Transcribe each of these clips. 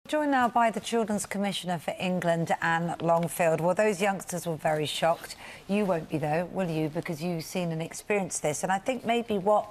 Joined now by the Children's Commissioner for England, Anne Longfield. Well, those youngsters were very shocked. You won't be, though, will you? Because you've seen and experienced this. And I think maybe what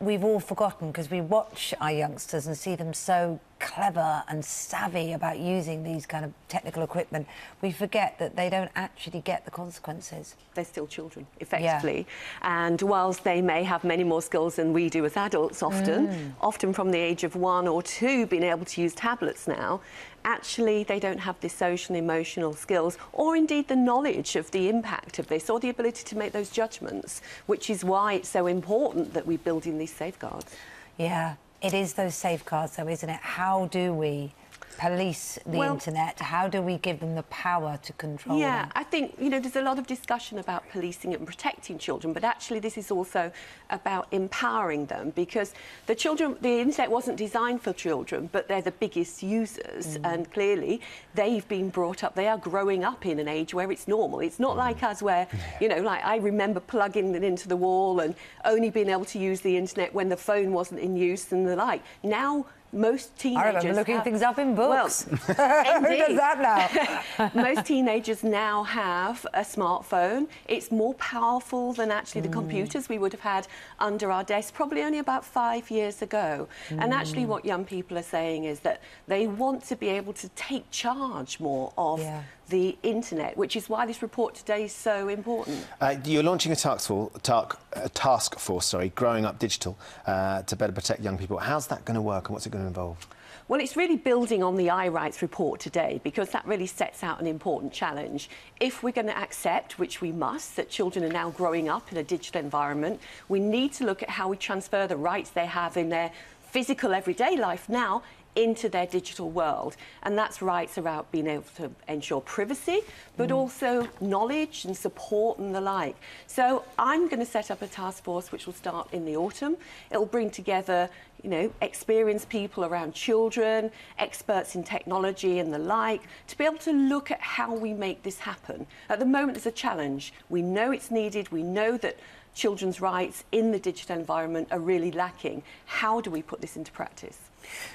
we've all forgotten, because we watch our youngsters and see them so clever and savvy about using these kind of technical equipment, we forget that they don't actually get the consequences. They're still children, effectively. Yeah. And whilst they may have many more skills than we do as adults often from the age of 1 or 2 being able to use tablets now, actually they don't have the social and emotional skills or indeed the knowledge of the impact of this or the ability to make those judgments, which is why it's so important that we build in these safeguards. Yeah. It is those safeguards, though, isn't it? How do we police the internet? How do we give them the power to control them? Yeah, I think, you know, there's a lot of discussion about policing and protecting children, but actually this is also about empowering them, because the internet wasn't designed for children, but they're the biggest users, and clearly they've been brought up, they are growing up in an age where it's normal. It's not like us where, you know, like I remember plugging it into the wall and only being able to use the internet when the phone wasn't in use and the like. Now, most teenagers... I remember looking things up in books. Well, who does that now? Most teenagers now have a smartphone. It's more powerful than actually the computers we would have had under our desks probably only about 5 years ago. And actually what young people are saying is that they want to be able to take charge more of the internet, which is why this report today is so important. You're launching a task force, Growing Up Digital, to better protect young people. How's that going to work and what's it going to involve? Well, it's really building on the iRights report today, because that really sets out an important challenge. If we're going to accept, which we must, that children are now growing up in a digital environment, we need to look at how we transfer the rights they have in their physical everyday life now into their digital world. And that's rights about being able to ensure privacy, but also knowledge and support and the like. So I'm going to set up a task force which will start in the autumn. It'll bring together, you know, experienced people around children, experts in technology and the like, to be able to look at how we make this happen. At the moment, there's a challenge. We know it's needed. We know that children's rights in the digital environment are really lacking. How do we put this into practice?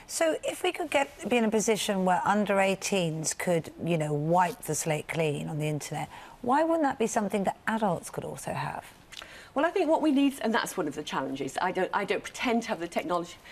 So if we could be in a position where under 18s could, you know, wipe the slate clean on the internet, why wouldn't that be something that adults could also have? Well, I think what we need, and that's one of the challenges, I don't pretend to have the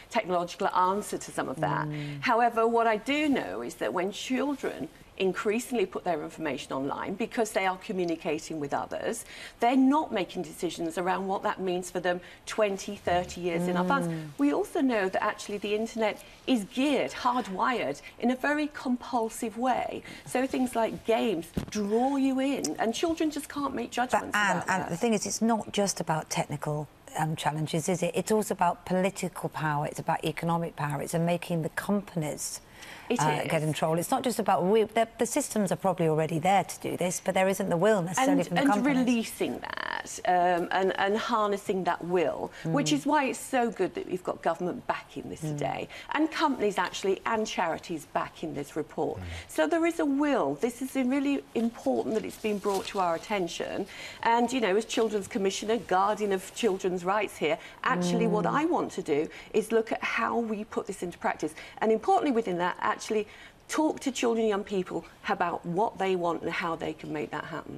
technological answer to some of that. However, what I do know is that when children increasingly put their information online because they are communicating with others, they're not making decisions around what that means for them 20, 30 years in advance. We also know that actually the internet is geared, hardwired, in a very compulsive way. So things like games draw you in, and children just can't make judgments about that. And the thing is, it's not just about technical challenges, is it? It's also about political power, it's about economic power, it's making the companies get control. It's not just about the systems are probably already there to do this, but there isn't the will necessarily from the companies. And releasing that and harnessing that will, which is why it's so good that we've got government backing this today, and companies actually and charities backing this report. So there is a will. This is really important that it's been brought to our attention. And, you know, as Children's Commissioner, guardian of children's rights here, actually what I want to do is look at how we put this into practice. And importantly within that, actually talk to children and young people about what they want and how they can make that happen.